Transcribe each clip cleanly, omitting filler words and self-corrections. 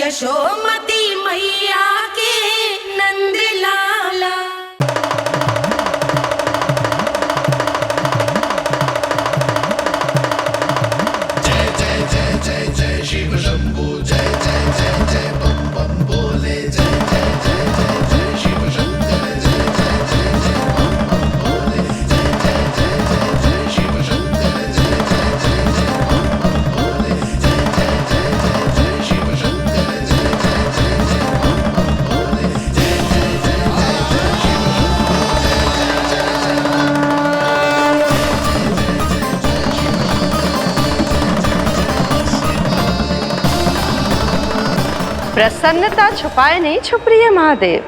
यशोमती मैया के नंद लाला। जय जय जय जय जय शिव शंभू, जय जय जय जय बम बम बोले, जय जय जय जय जय शिव शंकर, जय जय जय जय बम बम बोले, जय जय जय जय जय शिव शंकर, जय जय जय जय बम बम बोले, जय जय जय जय जय शिव शंकर, जय जय जय जय बम बम बोले, जय जय जय जय जय शिव शंकर, जय जय जय प्रसन्नता छुपाए नहीं छुप रही है महादेव।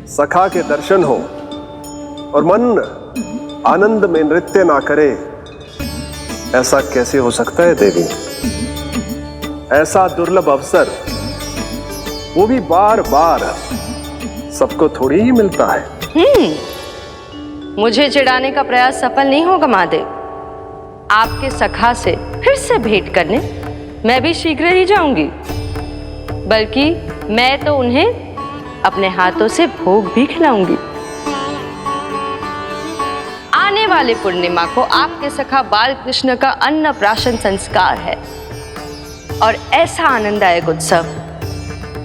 सखा के दर्शन हो और मन आनंद में नृत्य ना करे, ऐसा कैसे हो सकता है देवी? ऐसा दुर्लभ अवसर, वो भी बार बार, सबको थोड़ी ही मिलता है। मुझे चिढ़ाने का प्रयास सफल नहीं होगा महादेव। आपके सखा से फिर से भेंट करने मैं भी शीघ्र ही जाऊंगी, बल्कि मैं तो उन्हें अपने हाथों से भोग भी खिलाऊंगी। आने वाले पूर्णिमा को आपके सखा बाल कृष्ण का अन्नप्राशन संस्कार है, और ऐसा आनंददायक उत्सव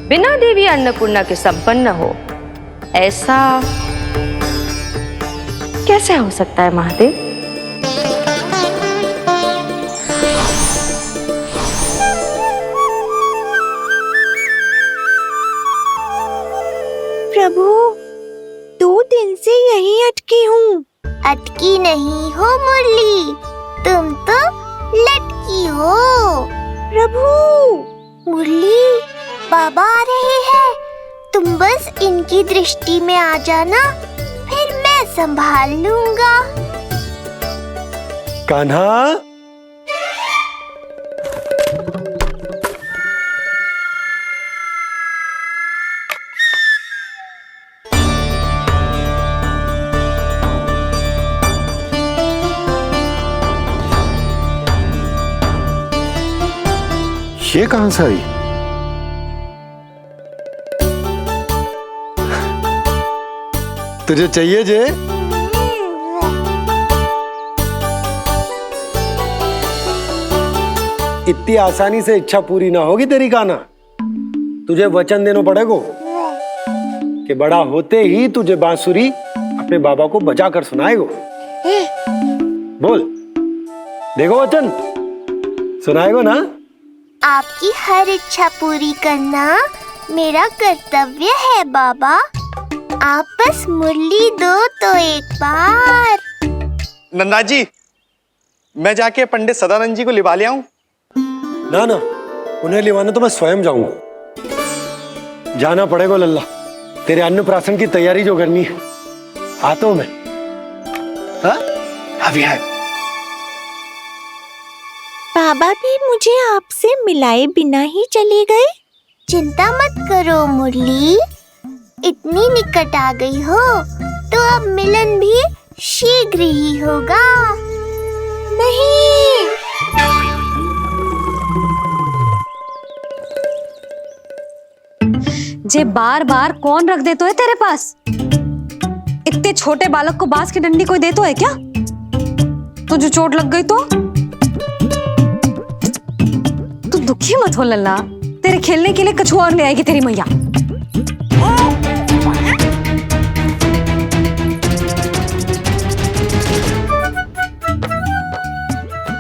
बिना देवी अन्नपूर्णा के संपन्न हो, ऐसा कैसे हो सकता है महादेव? प्रभु, 2 दिन से यहीं अटकी हूँ। अटकी नहीं हो मुरली, तुम तो लटकी हो। प्रभु, मुरली, बाबा आ रहे हैं, तुम बस इनकी दृष्टि में आ जाना, फिर मैं संभाल लूंगा। कान्हा, ये कहां से आई? तुझे चाहिए जे? इतनी आसानी से इच्छा पूरी ना होगी तेरी कान्हा। तुझे वचन देना पड़ेगा कि बड़ा होते ही तुझे बांसुरी अपने बाबा को बजा कर सुनाएगा। बोल, देखो वचन सुनाएगा ना? आपकी हर इच्छा पूरी करना मेरा कर्तव्य है बाबा। आप बस मुरली दो तो एक बार। नंदा जी, मैं जाके पंडित सदानंद जी को लिवा ले आऊं? ना ना, उन्हें लिवाने तो मैं स्वयं जाऊंगा। जाना पड़ेगा लल्ला, तेरे अन्नप्राशन की तैयारी जो करनी है। आता हूं मैं। हाँ? अभी आए। बाबा भी मुझे आपसे मिलाए बिना ही चले गए। चिंता मत करो मुरली, इतनी निकट आ गई हो तो अब मिलन भी शीघ्र ही होगा। नहीं, जे बार बार कौन रख देतो है तेरे पास? इतने छोटे बालक को बांस की डंडी कोई देतो है क्या? तुझे चोट लग गई तो तू दुखी मत हो लल्ला, तेरे खेलने के लिए कछुआ और ले आएगी तेरी मैया।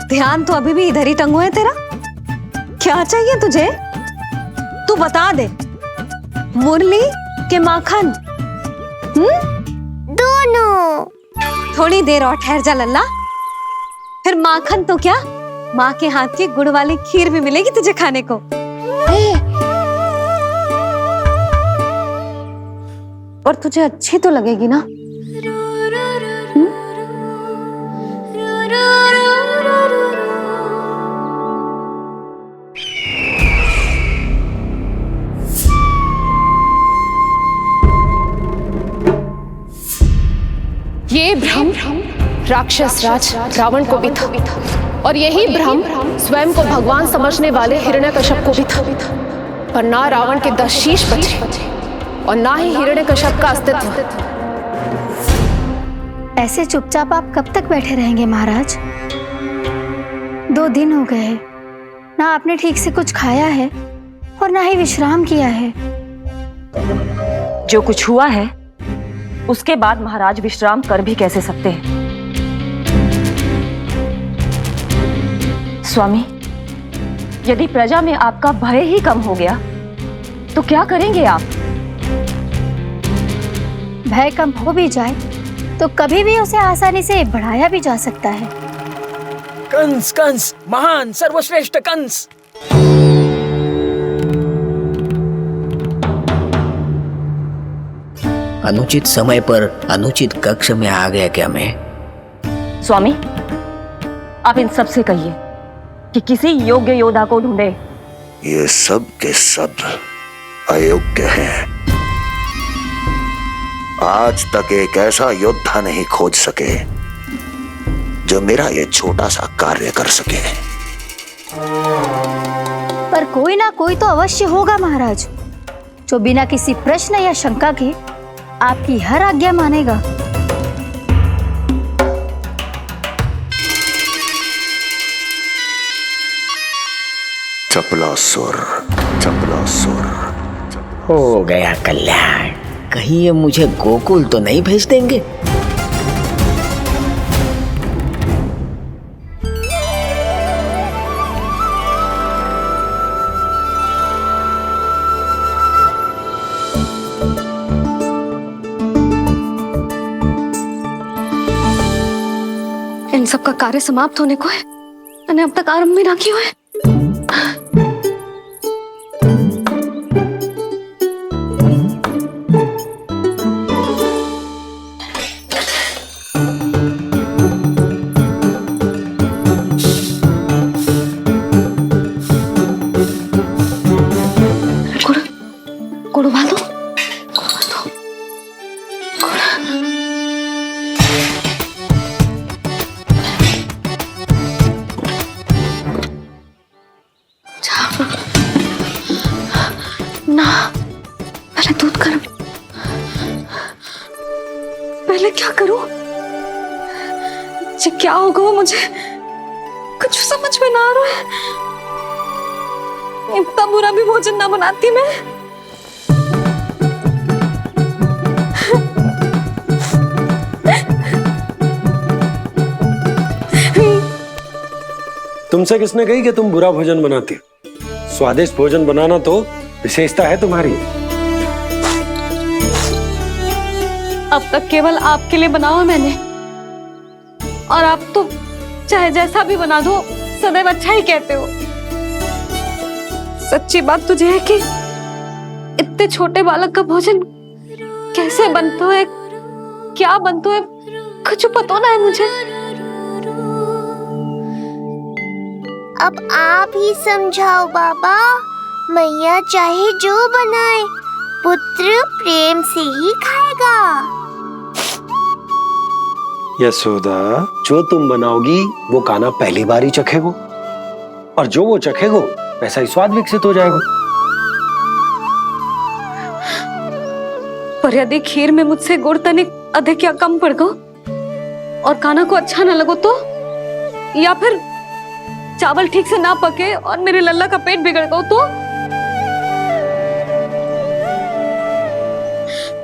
ध्यान तो अभी भी इधर ही टंगो है तेरा। क्या चाहिए तुझे? तू बता दे, मुरली के माखन? दोनों। थोड़ी देर और ठहर जा लल्ला, फिर माखन तो क्या, माँ के हाथ की गुड़ वाली खीर भी मिलेगी तुझे खाने को। और तुझे अच्छी तो लगेगी ना? ये भ्रम राक्षस राज रावण को भी था, और यही भ्रम स्वयं को भगवान समझने वाले हिरण्यकश्यप को भी था। पर ना रावण के 10 शीश बचे और ना ही हिरण्यकश्यप का अस्तित्व। ऐसे चुपचाप आप कब तक बैठे रहेंगे महाराज? 2 दिन हो गए हैं, ना आपने ठीक से कुछ खाया है और ना ही विश्राम किया है। जो कुछ हुआ है उसके बाद महाराज विश्राम कर भी कैसे सकते हैं? स्वामी, यदि प्रजा में आपका भय ही कम हो गया तो क्या करेंगे आप? भय कम हो भी जाए तो कभी भी उसे आसानी से बढ़ाया भी जा सकता है। कंस, कंस, महान सर्वश्रेष्ठ कंस। अनुचित समय पर अनुचित कक्ष में आ गया क्या मैं? स्वामी, आप इन सब से कहिए कि किसी योग्य योद्धा को ढूंढे। ये सब के सब अयोग्य हैं। आज तक एक ऐसा योद्धा नहीं खोज सके जो मेरा ये छोटा सा कार्य कर सके। पर कोई ना कोई तो अवश्य होगा महाराज, जो बिना किसी प्रश्न या शंका के आपकी हर आज्ञा मानेगा। चपलासुर, चपलासुर। हो गया कल्याण। कहीं ये मुझे गोकुल तो नहीं भेज देंगे? इन सब का कार्य समाप्त होने को है, मैंने अब तक आरंभ भी ना किया है। गुड़ उबाल दो। ना, पहले दूध गर्म। पहले क्या करूं? ये क्या होगा वो मुझे कुछ समझ में ना आ रहा है। इतना बुरा भी भोजन ना बनाती मैं। तुमसे किसने कही कि तुम बुरा भोजन बनाती? स्वादिष्ट भोजन बनाना तो विशेषता है तुम्हारी। अब तक केवल आपके लिए बनाओ मैंने, और आप तो चाहे जैसा भी बना दो सदैव अच्छा ही कहते हो। सच्ची बात तुझे है कि इतने छोटे बालक का भोजन कैसे बनता है, क्या बनता है, कुछ पता ना है मुझे। अब आप ही समझाओ बाबा। मैया चाहे जो बनाए, पुत्र प्रेम से ही खाएगा। यशोदा, जो तुम बनाओगी वो कान्हा पहली बार ही चखेगा, और जो वो चखेगा वैसा ही स्वाद विकसित हो जाएगा। पर यदि खीर में मुझसे गुड़ तनिक अधिक या कम पड़ गो और कान्हा को अच्छा ना लगो तो, या फिर चावल ठीक से ना पके और मेरे लल्ला का पेट बिगड़ गो तो?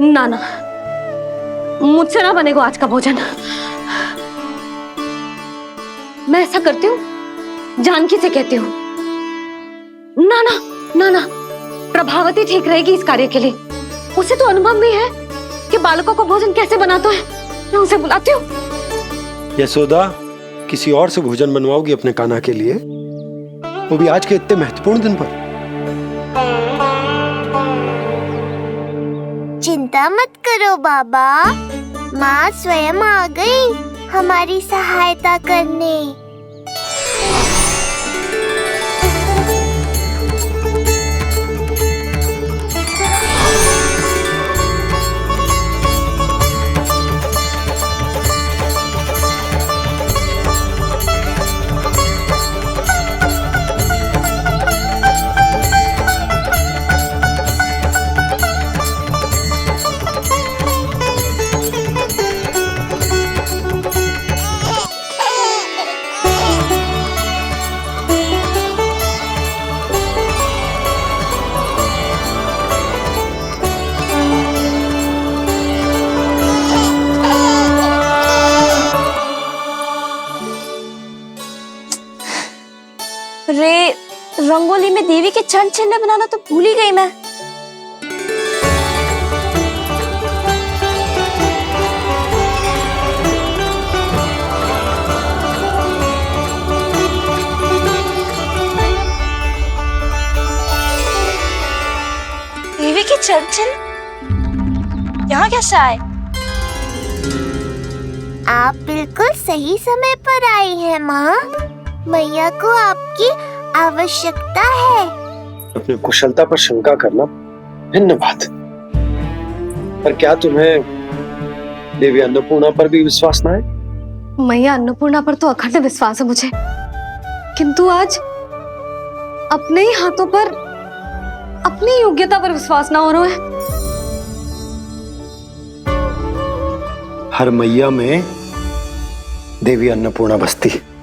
ना ना, मुझसे ना बनेगा आज का भोजन। मैं ऐसा करती हूँ, जानकी से कहती हूँ। ना ना ना ना, प्रभावती ठीक रहेगी इस कार्य के लिए। उसे तो अनुभव भी है कि बालकों को भोजन कैसे बनाता है। मैं उसे बुलाती हूँ। यशोदा, किसी और से भोजन बनवाओगी अपने कान्हा के लिए, वो भी आज के इतने महत्वपूर्ण दिन पर? चिंता मत करो बाबा, माँ स्वयं आ गई हमारी सहायता करने। रे रंगोली में देवी के चरण चिन्ह बनाना तो भूल ही गई मैं। देवी के चरण चिन्ह यहाँ कैसे आए? आप बिल्कुल सही समय पर आई हैं माँ। मैया को आपकी आवश्यकता है। अपनी कुशलता पर शंका करना भिन्न बात है, पर क्या तुम्हें देवी अन्नपूर्णा पर भी विश्वास न है? मैया अन्नपूर्णा पर तो अखंड विश्वास है मुझे, किंतु आज अपने ही हाथों पर अपनी योग्यता पर विश्वास ना हो रहा है। हर मैया में देवी अन्नपूर्णा बसती है।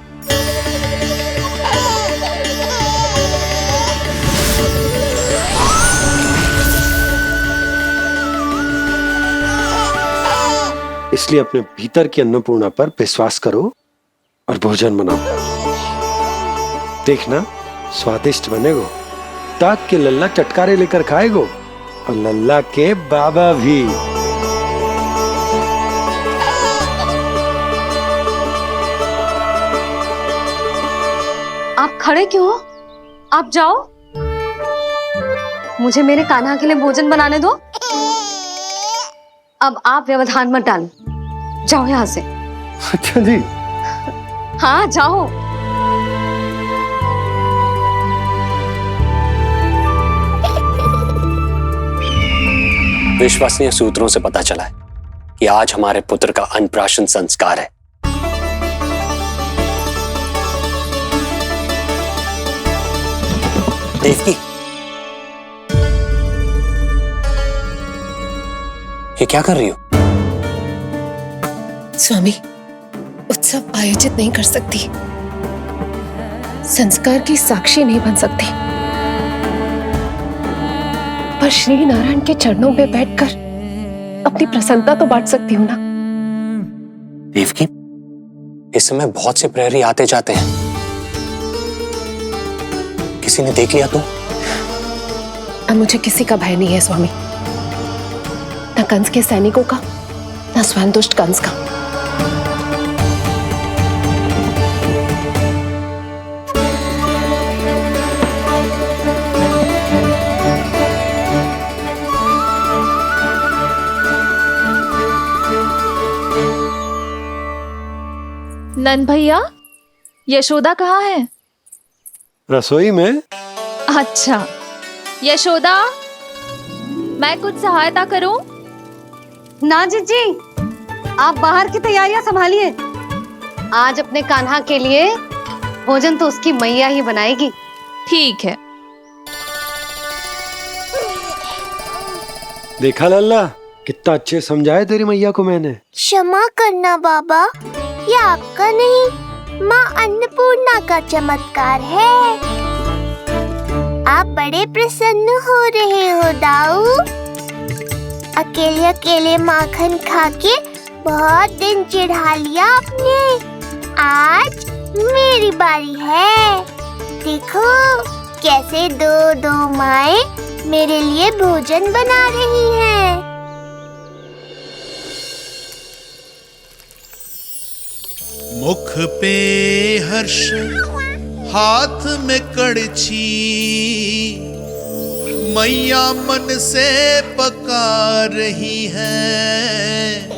इसलिए अपने भीतर की अन्नपूर्णा पर विश्वास करो और भोजन बनाओ। देखना स्वादिष्ट बनेगो, ताक के लल्ला चटकारे लेकर खाएगो और लल्ला के बाबा भी। आप खड़े क्यों हो? आप जाओ, मुझे मेरे कान्हा के लिए भोजन बनाने दो। अब आप व्यवधान मत डालो, जाओ यहाँ से। अच्छा जी। हाँ जाओ। विश्वसनीय सूत्रों से पता चला है कि आज हमारे पुत्र का अन्नप्राशन संस्कार है। देवकी, ये क्या कर रही हो? स्वामी, उत्सव आयोजित नहीं कर सकती, संस्कार की साक्षी नहीं बन सकती, पर श्री नारायण के चरणों में बैठकर अपनी प्रसन्नता तो बांट सकती हूँ ना। देवकी, इस समय बहुत से प्रहरी आते जाते हैं, किसी ने देख लिया तो? अब मुझे किसी का भय नहीं है स्वामी, न कंस के सैनिकों का, न स्वयं दुष्ट कंस का। नंद भैया, यशोदा कहाँ है? रसोई में। अच्छा, यशोदा, मैं कुछ सहायता करूं? ना जीजी, आप बाहर की तैयारियां संभालिए। आज अपने कान्हा के लिए भोजन तो उसकी मैया ही बनाएगी। ठीक है। देखा लल्ला, कितना अच्छे समझाया तेरी मैया को मैंने। क्षमा करना बाबा, ये आपका नहीं, माँ अन्नपूर्णा का चमत्कार है। आप बड़े प्रसन्न हो रहे हो दाऊ। अकेले अकेले माखन खा के बहुत दिन चिढ़ा लिया आपने। आज मेरी बारी है। देखो कैसे दो दो माएं मेरे लिए भोजन बना रही हैं। मुख पे हर्ष, हाथ में कड़छी, मैया मन से पका रही है।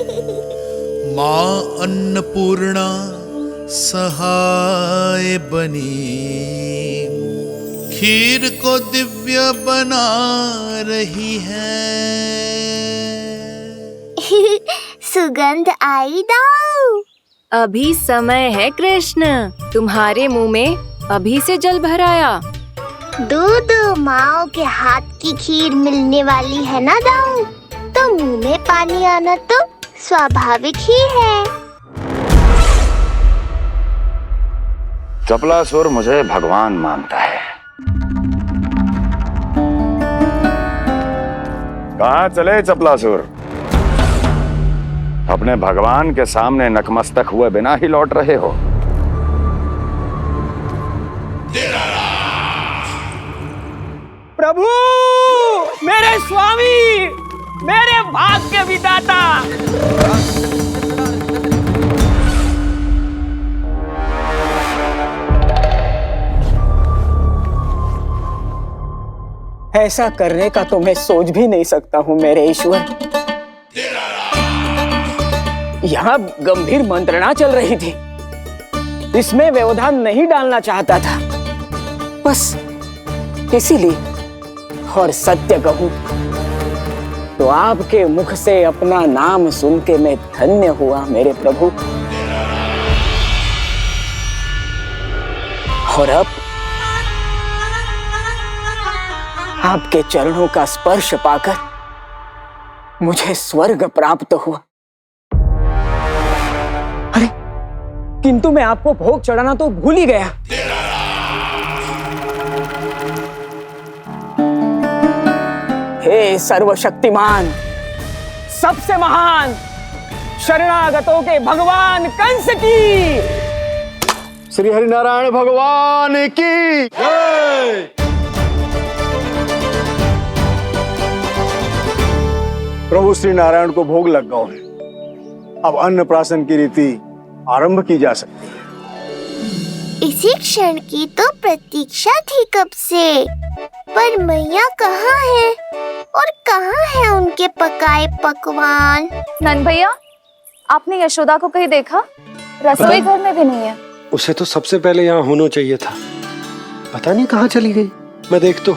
माँ अन्नपूर्णा सहाय बनी, खीर को दिव्य बना रही है। सुगंध आई दाऊ। अभी समय है कृष्ण, तुम्हारे मुंह में अभी से जल भराया। दो माओ के हाथ की खीर मिलने वाली है ना दाऊ, तो मुंह में पानी आना तो स्वाभाविक ही है। चपलासुर मुझे भगवान मानता है। कहाँ चले चपलासुर? अपने भगवान के सामने नतमस्तक हुए बिना ही लौट रहे हो। प्रभु, मेरे स्वामी, मेरे भाग्य विधाता। ऐसा करने का तो मैं सोच भी नहीं सकता हूँ मेरे ईश्वर। यहाँ गंभीर मंत्रणा चल रही थी, इसमें व्यवधान नहीं डालना चाहता था, बस इसीलिए। और सत्य कहूं तो आपके मुख से अपना नाम सुन के मैं धन्य हुआ मेरे प्रभु। और अब आपके चरणों का स्पर्श पाकर मुझे स्वर्ग प्राप्त हुआ। अरे किंतु मैं आपको भोग चढ़ाना तो भूल ही गया। हे सर्वशक्तिमान, सबसे महान, शरणागतों के भगवान कंस की, श्री हरिनारायण भगवान की जय। प्रभु श्री नारायण को भोग लग गया है, अब अन्नप्राशन की रीति आरंभ की जा सकती है। इसी क्षण की तो प्रतीक्षा थी कब से, पर मैया कहाँ है और कहाँ है उनके पकाए पकवान? नंद भैया, आपने यशोदा को कहीं देखा? रसोई घर में भी नहीं है। उसे तो सबसे पहले यहाँ होना चाहिए था, पता नहीं कहाँ चली गई। मैं देख तो।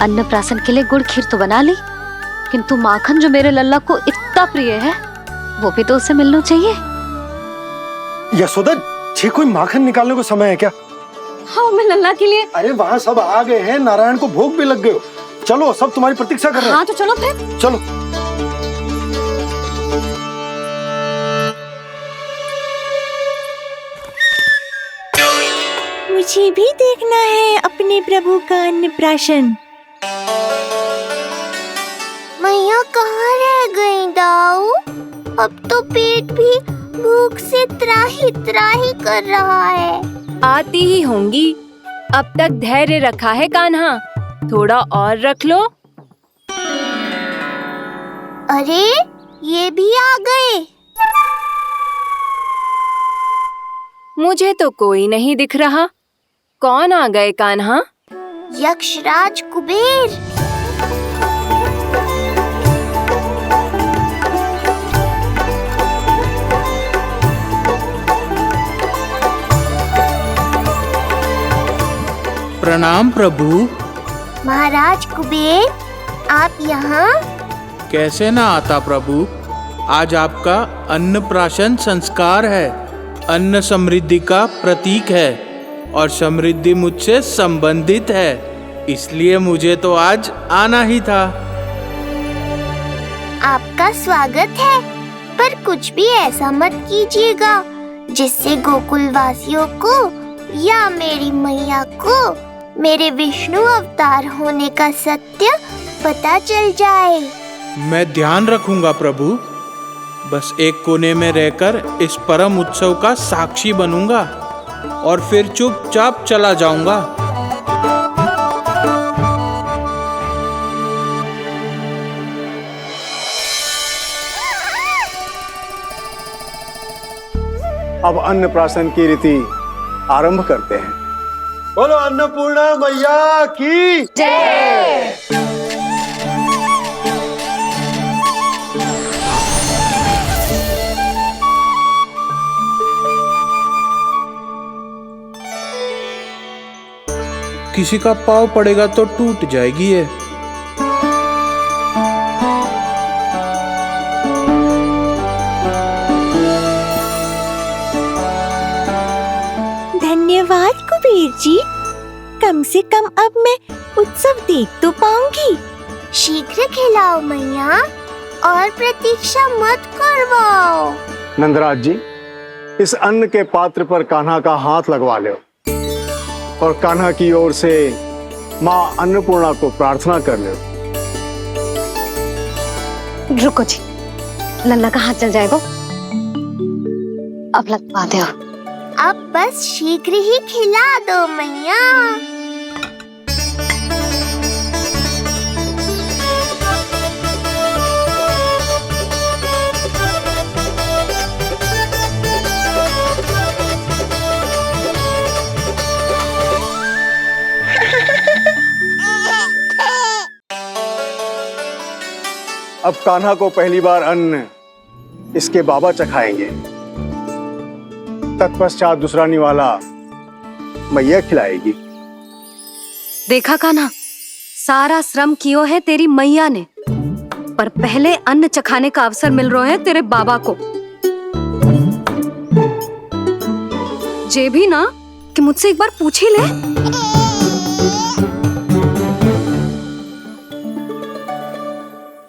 अन्नप्राशन के लिए गुड़ खीर तो बना ली, किंतु माखन जो मेरे लल्ला को इतना प्रिय है, वो भी तो उसे मिलना चाहिए। यशोदा जी, कोई माखन निकालने को समय है क्या? हाँ, मैं लल्ला के लिए। अरे वहाँ सब आ गए हैं, नारायण को भोग भी लग गए हो। चलो, सब तुम्हारी प्रतीक्षा कर रहे हैं। हाँ तो चलो फिर। चलो। मुझे भी देखना है अपने प्रभु का अन्नप्राशन। मैया कहाँ रह गई दाऊ? अब तो पेट भी भूख से त्राही त्राही कर रहा है। आती ही होंगी। अब तक धैर्य रखा है कान्हा, थोड़ा और रख लो। अरे ये भी आ गए। मुझे तो कोई नहीं दिख रहा। कौन आ गए कान्हा? यक्षराज कुबेर। प्रणाम प्रभु। महाराज कुबेर, आप यहाँ? कैसे ना आता प्रभु, आज आपका अन्नप्राशन संस्कार है। अन्न समृद्धि का प्रतीक है और समृद्धि मुझसे संबंधित है, इसलिए मुझे तो आज आना ही था। आपका स्वागत है, पर कुछ भी ऐसा मत कीजिएगा जिससे गोकुल वासियों को या मेरी मैया को मेरे विष्णु अवतार होने का सत्य पता चल जाए। मैं ध्यान रखूंगा प्रभु। बस एक कोने में रहकर इस परम उत्सव का साक्षी बनूंगा और फिर चुपचाप चला जाऊंगा। अब अन्नप्राशन की रीति आरंभ करते हैं। बोलो अन्नपूर्णा मैया की जय। किसी का पाँव पड़ेगा तो टूट जाएगी ये। धन्यवाद कुबेर जी, कम से कम अब मैं उत्सव देख तो पाऊंगी। शीघ्र खिलाओ मैया और प्रतीक्षा मत करवाओ। नंदराज जी, इस अन्न के पात्र पर कान्हा का हाथ लगवा लो और कान्हा की ओर से माँ अन्नपूर्णा को प्रार्थना कर लो। रुको जी, लल्ला का हाथ जल जाएगा, अब लगवा दो। अब बस शीघ्र ही खिला दो मैया। अब कान्हा को पहली बार अन्न इसके बाबा चखाएंगे, तत्पश्चात दूसरा निवाला मैया खिलाएगी। देखा कान्हा, सारा श्रम कियो है तेरी मैया ने, पर पहले अन्न चखाने का अवसर मिल रहा है तेरे बाबा को। जे भी ना कि मुझसे एक बार पूछ ही ले।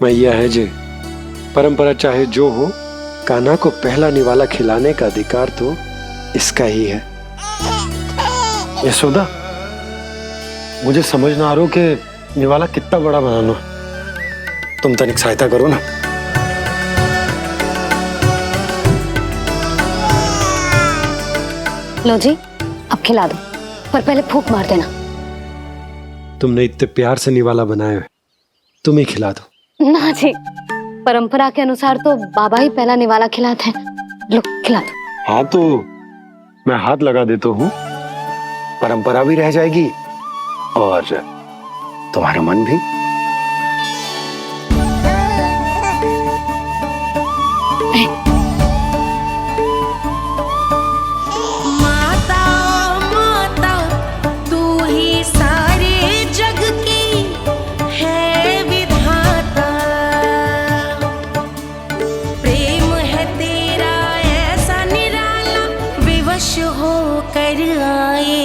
मैया है जे, परंपरा चाहे जो हो, कान्हा को पहला निवाला खिलाने का अधिकार तो इसका ही है। यशोदा, मुझे समझ ना आ रहा कि निवाला कितना बड़ा बनाना, तुम तनिक सहायता करो ना। लो जी, अब खिला दो, पर पहले फूंक मार देना। तुमने इतने प्यार से निवाला बनाया है, तुम ही खिला दो। ना जी, परंपरा के अनुसार तो बाबा ही पहला निवाला खिलाते हैं। लो खिला दो। हाँ तो मैं हाथ लगा देता हूँ, परंपरा भी रह जाएगी और तुम्हारा मन भी। माता माता तू ही सारे जग की है विधाता, प्रेम है तेरा ऐसा निराला, विवश हो कर आए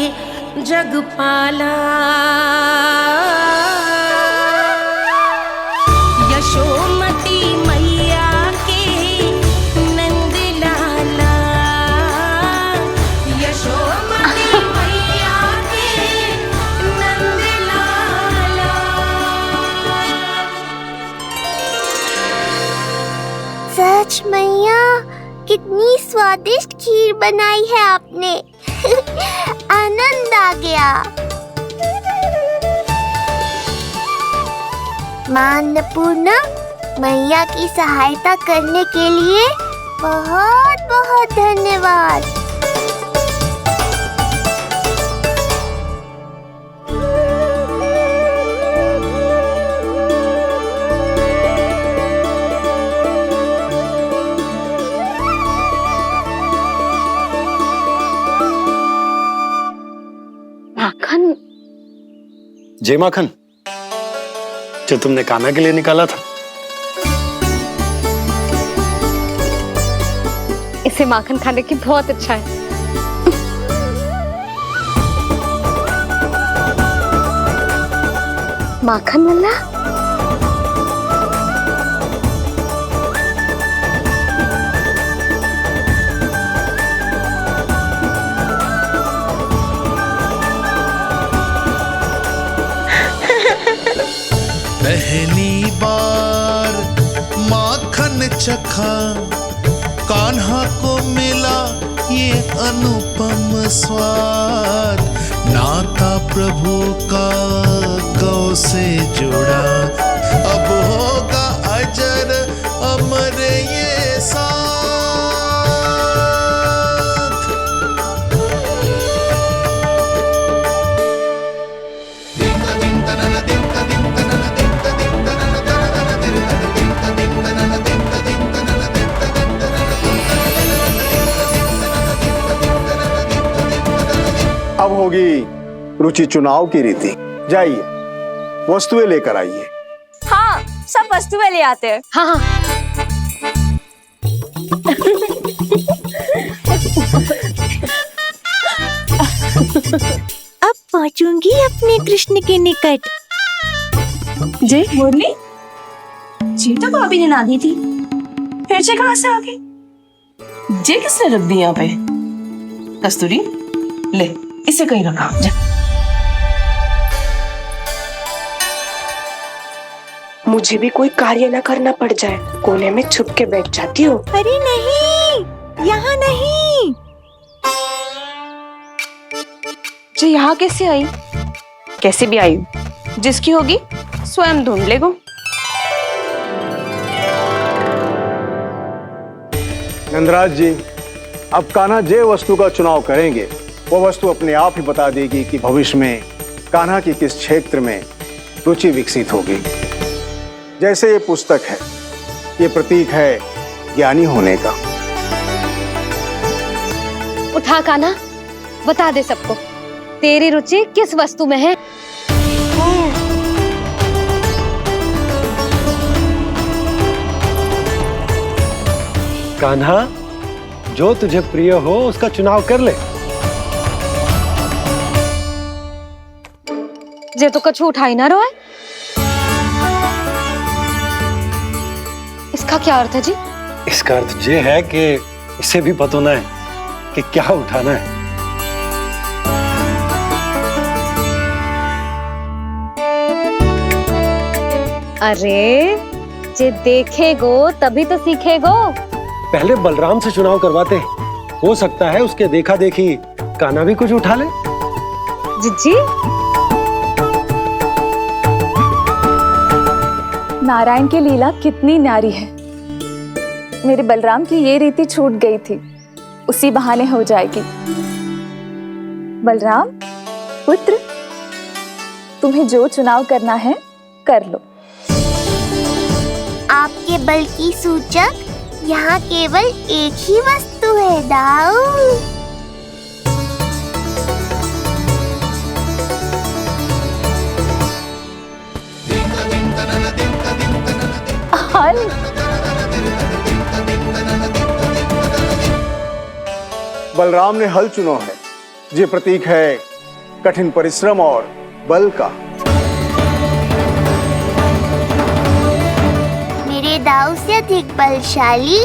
जग पाला। यशोमती मैया के नंद लाला, यशोमती मैया के नंद लाला। सच मैया, कितनी स्वादिष्ट खीर बनाई है आपने। आनंद आ गया। मां अन्नपूर्णा, मैया की सहायता करने के लिए बहुत बहुत धन्यवाद। माखन? जय माखन, जो तुमने कान्हा के लिए निकाला था। इसे माखन खाने की बहुत अच्छा है। माखन लल्ला, पहली बार माखन चखा, कान्हा को मिला ये अनुपम स्वाद, नाता प्रभु का गौ से जुड़ा, अब होगा अजर अमर ये साथ। अब होगी रुचि चुनाव की रीति। जाइए, वस्तुएं लेकर आइए। हाँ, सब वस्तुएं ले आते हैं। हाँ हाँ। अब पहुंचूंगी अपने कृष्ण के निकट। जय मुरली, जी तो भाभी ने ना दी थी, फिर से कहाँ से आ गई? जे किसने रख दी यहाँ पे? कस्तूरी, ले इसे कहीं रखा जा। मुझे भी कोई कार्य न करना पड़ जाए, कोने में छुप के बैठ जाती हूँ। अरे नहीं, यहाँ नहीं। जी यहाँ कैसे आई? कैसे भी आई, जिसकी होगी स्वयं ढूंढ लेगो। नंदराज जी, अब कान्हा जे वस्तु का चुनाव करेंगे वो वस्तु अपने आप ही बता देगी कि भविष्य में कान्हा की किस क्षेत्र में रुचि विकसित होगी। जैसे ये पुस्तक है, ये प्रतीक है ज्ञानी होने का। उठा कान्हा, बता दे सबको तेरी रुचि किस वस्तु में है। कान्हा, जो तुझे प्रिय हो उसका चुनाव कर ले। जे तो कछु उठाई ना रोए। इसका क्या अर्थ है जी? इसका अर्थ ये है कि इसे भी पता ना है कि क्या उठाना है। अरे जे देखेगो तभी तो सीखेगो। पहले बलराम से चुनाव करवाते हैं, हो सकता है उसके देखा देखी कान्हा भी कुछ उठा ले। जिज्जी, नारायण की लीला कितनी न्यारी है। मेरे बलराम की ये रीति छूट गई थी, उसी बहाने हो जाएगी। बलराम पुत्र, तुम्हें जो चुनाव करना है कर लो। आपके बल की सूचक यहाँ केवल एक ही वस्तु है, दाऊ। बलराम ने हल चुना है, ये प्रतीक है कठिन परिश्रम और बल का। मेरे दाऊ से अधिक बलशाली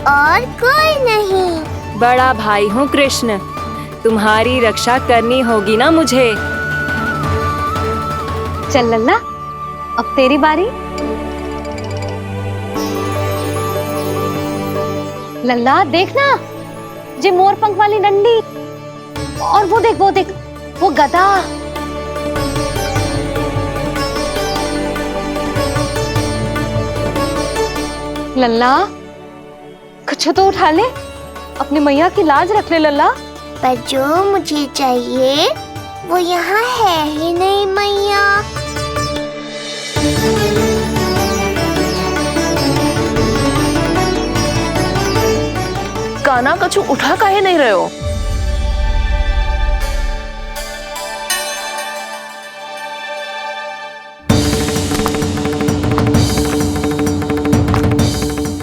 और कोई नहीं। बड़ा भाई हूँ कृष्ण, तुम्हारी रक्षा करनी होगी ना मुझे। चल लल्ला, अब तेरी बारी। लल्ला देखना, जे मोर पंख वाली डंडी, और वो देख वो गदा। लल्ला कुछ तो उठा ले, अपनी मैया की लाज रख ले लल्ला। पर जो मुझे चाहिए वो यहाँ है ही नहीं मैया। कान्हा कछु उठा काहे नहीं रहे हो?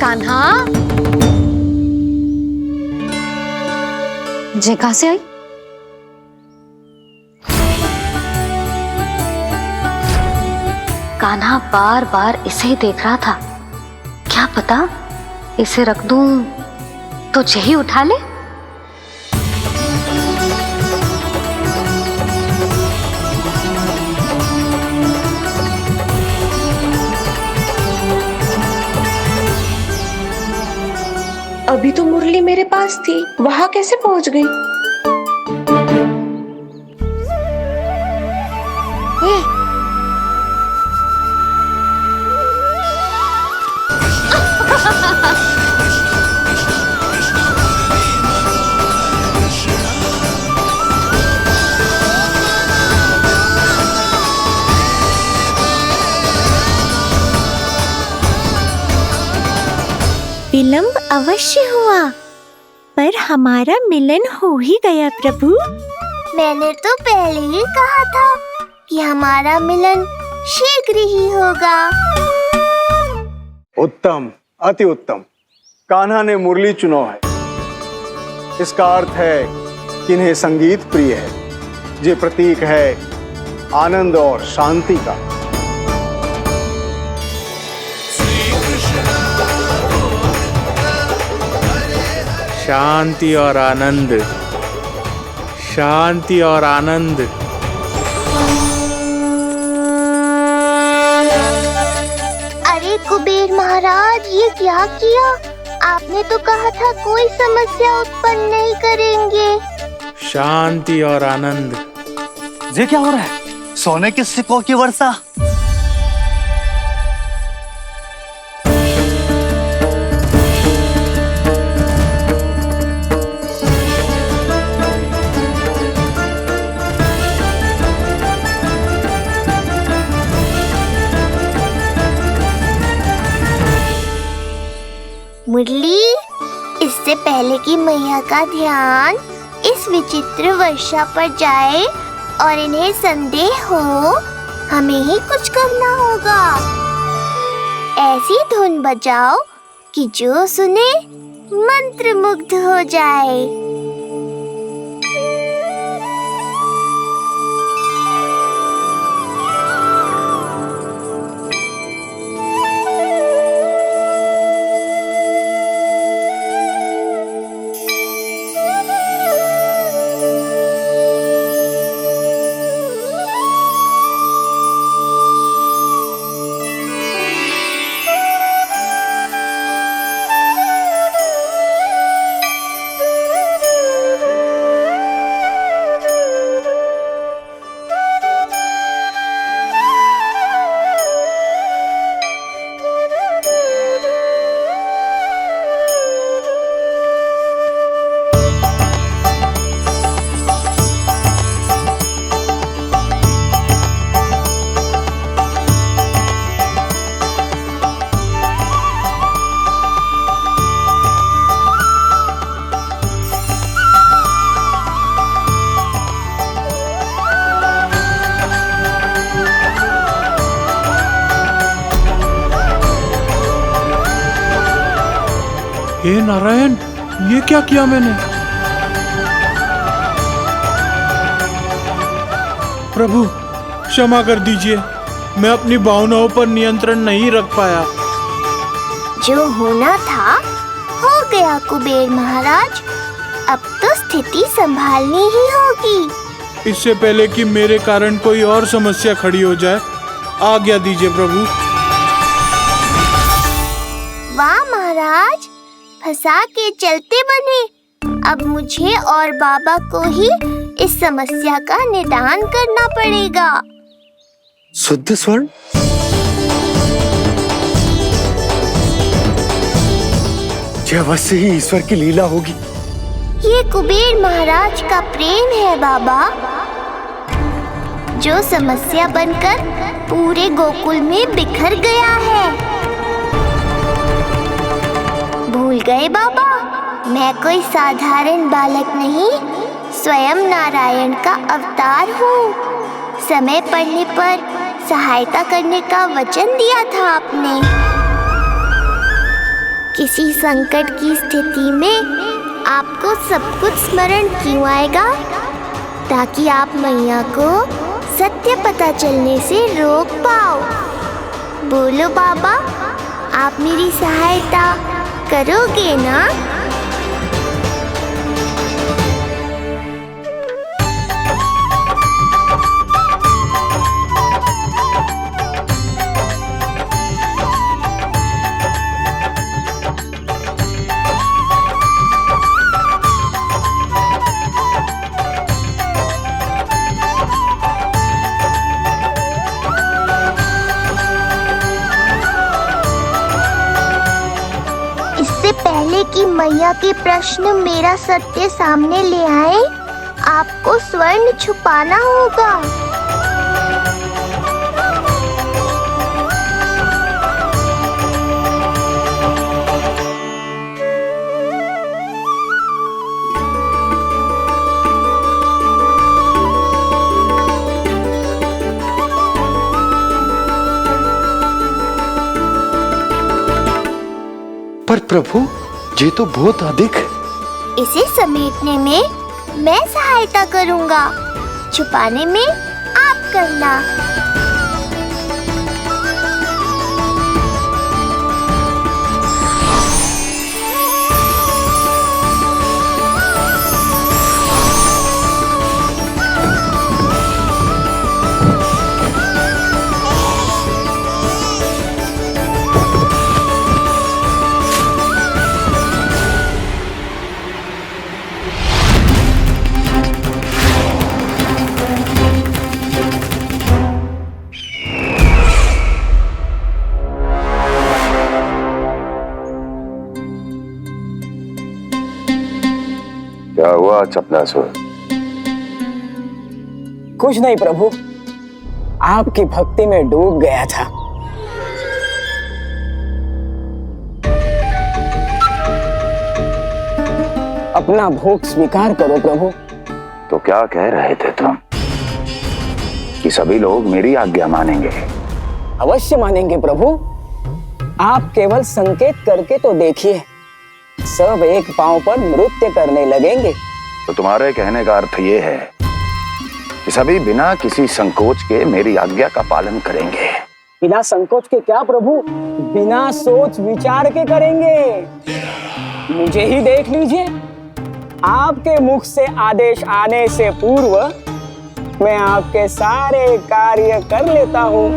कान्हा, जे कहां से आई? कान्हा बार बार इसे ही देख रहा था। क्या पता इसे रख दूं तो यही उठा ले। अभी तो मुरली मेरे पास थी, वहां कैसे पहुंच गई? विलंब अवश्य हुआ, पर हमारा मिलन हो ही गया प्रभु। मैंने तो पहले ही कहा था कि हमारा मिलन शीघ्र ही होगा। उत्तम, अति उत्तम। कान्हा ने मुरली चुना है, इसका अर्थ है कि इन्हें संगीत प्रिय है। ये प्रतीक है आनंद और शांति का। शांति और आनंद, शांति और आनंद। महाराज, ये क्या किया? आपने तो कहा था कोई समस्या उत्पन्न नहीं करेंगे। शांति और आनंद। ये क्या हो रहा है? सोने के सिक्कों की वर्षा। मुरली, इससे पहले कि मैया का ध्यान इस विचित्र वर्षा पर जाए और इन्हें संदेह हो, हमें ही कुछ करना होगा। ऐसी धुन बजाओ कि जो सुने मंत्रमुग्ध हो जाए। हे नारायण, ये क्या किया मैंने? प्रभु क्षमा कर दीजिए, मैं अपनी भावनाओं पर नियंत्रण नहीं रख पाया। जो होना था हो गया कुबेर महाराज, अब तो स्थिति संभालनी ही होगी। इससे पहले कि मेरे कारण कोई और समस्या खड़ी हो जाए, आज्ञा दीजिए प्रभु। वाह महाराज, फंसा के चलते बने। अब मुझे और बाबा को ही इस समस्या का निदान करना पड़ेगा। शुद्ध स्वर्ण? यह अवश्य ही ईश्वर की लीला होगी। ये कुबेर महाराज का प्रेम है बाबा, जो समस्या बनकर पूरे गोकुल में बिखर गया है। भूल गए बाबा, मैं कोई साधारण बालक नहीं, स्वयं नारायण का अवतार हूँ। समय पड़ने पर सहायता करने का वचन दिया था आपने। किसी संकट की स्थिति में आपको सब कुछ स्मरण क्यों आएगा? ताकि आप मैया को सत्य पता चलने से रोक पाओ। बोलो बाबा, आप मेरी सहायता करोगे ना? इससे पहले कि मैया के प्रश्न मेरा सत्य सामने ले आए, आपको स्वर्ण छुपाना होगा। पर प्रभु, ये तो बहुत अधिक। इसे समेटने में मैं सहायता करूंगा, छुपाने में आप करना। हुआ चपलासुर? कुछ नहीं प्रभु, आपकी भक्ति में डूब गया था। अपना भोग स्वीकार करो प्रभु। तो क्या कह रहे थे तुम कि सभी लोग मेरी आज्ञा मानेंगे? अवश्य मानेंगे प्रभु। आप केवल संकेत करके तो देखिए, सब एक पांव पर नृत्य करने लगेंगे। तो तुम्हारे कहने का अर्थ ये है कि सभी बिना किसी संकोच के मेरी आज्ञा का पालन करेंगे? बिना संकोच के क्या प्रभु, बिना सोच विचार के करेंगे। मुझे ही देख लीजिए, आपके मुख से आदेश आने से पूर्व मैं आपके सारे कार्य कर लेता हूँ।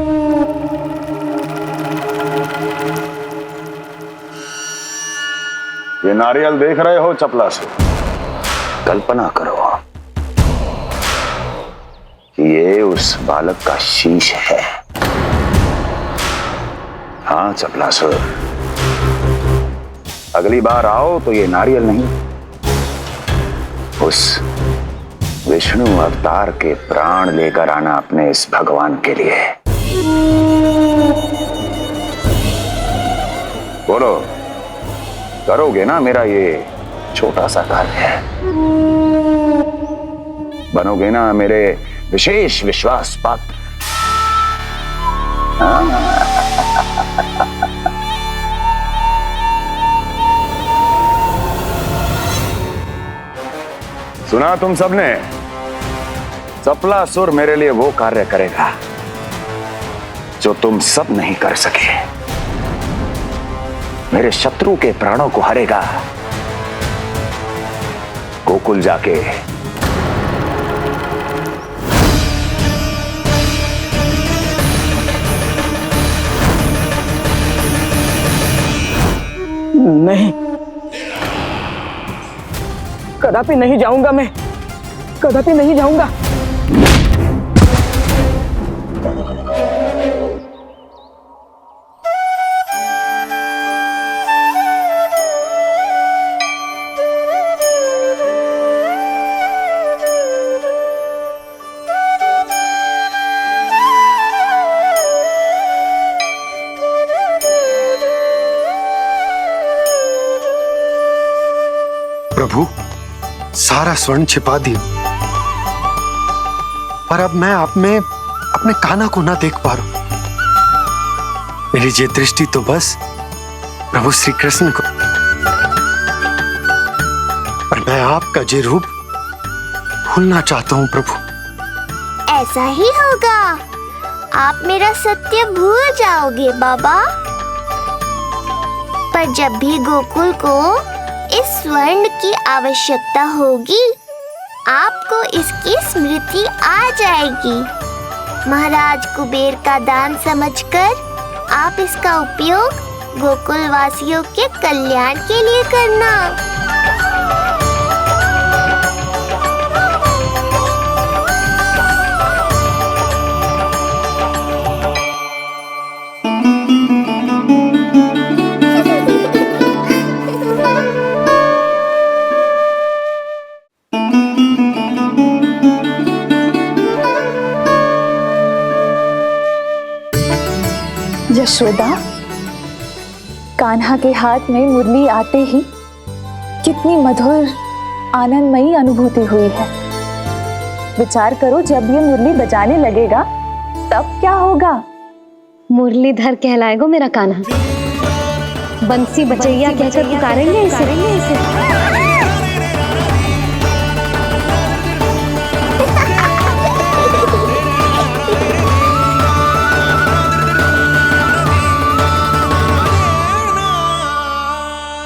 ये नारियल देख रहे हो चपलासुर? कल्पना करो कि ये उस बालक का शीश है। हाँ चपलासुर, अगली बार आओ तो ये नारियल नहीं, उस विष्णु अवतार के प्राण लेकर आना अपने इस भगवान के लिए। बोलो, करोगे ना मेरा ये छोटा सा कार्य? बनोगे ना मेरे विशेष विश्वास पात्र? सुना तुम सबने? चपलासुर मेरे लिए वो कार्य करेगा जो तुम सब नहीं कर सके। मेरे शत्रु के प्राणों को हरेगा। गोकुल जाके नहीं, कदापि नहीं जाऊंगा मैं, कदापि नहीं जाऊंगा। प्रभु, सारा स्वर्ण छिपा दिया, पर अब मैं आप में अपने कान्हा को ना देख पा रहा हूं। मेरी ये दृष्टि तो बस प्रभु श्री कृष्ण को, पर मैं आपका ये रूप भूलना चाहता हूं प्रभु। ऐसा ही होगा, आप मेरा सत्य भूल जाओगे बाबा। पर जब भी गोकुल को इस स्वर्ण की आवश्यकता होगी, आपको इसकी स्मृति आ जाएगी। महाराज कुबेर का दान समझकर आप इसका उपयोग गोकुल वासियों के कल्याण के लिए करना। यशोदा, कान्हा के हाथ में मुरली आते ही कितनी मधुर आनंदमयी अनुभूति हुई है। विचार करो, जब ये मुरली बजाने लगेगा तब क्या होगा? मुरलीधर कहलाएगा मेरा कान्हा। बंसी बजैया कहकर पुकारेंगे इसे।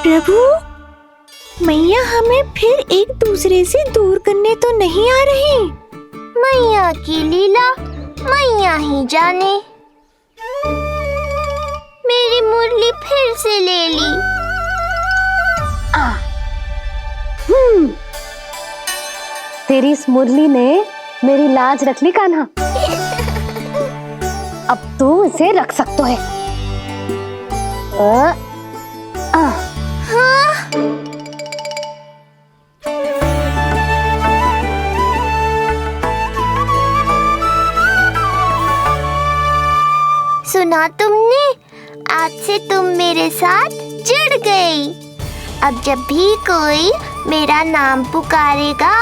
प्रभु, मैया हमें फिर एक दूसरे से दूर करने तो नहीं आ रही। मैया की लीला मैया ही जाने। मेरी मुरली फिर से ले ली। तेरी इस मुरली ने मेरी लाज रख ली कान्हा। अब तू इसे रख सकता है। हाँ। सुना तुमने? आज से तुम मेरे साथ जुड़ गई। अब जब भी कोई मेरा नाम पुकारेगा,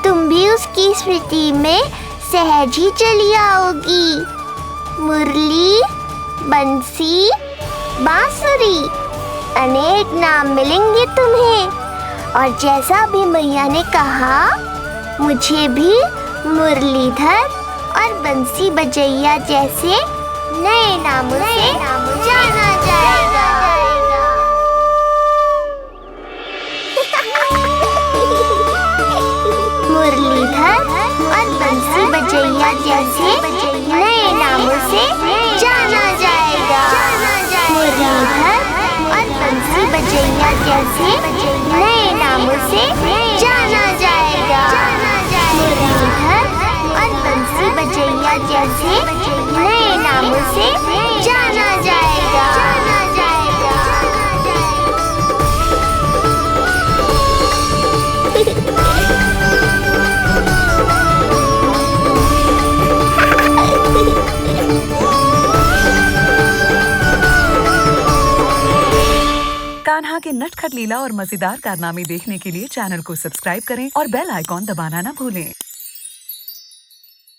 तुम भी उसकी स्मृति में सहज ही चली आओगी। मुरली, बंसी, बांसुरी, अनेक नाम मिलेंगे तुम्हें। और जैसा भी मैया ने कहा, मुझे भी मुरलीधर और बंसी बजैया जैसे नए नामों से जाना जाएगा। मुरलीधर और बंसी बजैया जैसे नए नामों से जाना जाएगा। मुरलीधर और बंसी बजैया जैसे नए नामों से जाना जाएगा। मुरलीधर और बंसी बजैया जैसे नए नामों से जाना जाएगा। कान्हा के नटखट लीला और मजेदार कारनामे देखने के लिए चैनल को सब्सक्राइब करें और बेल आइकॉन दबाना ना भूलें।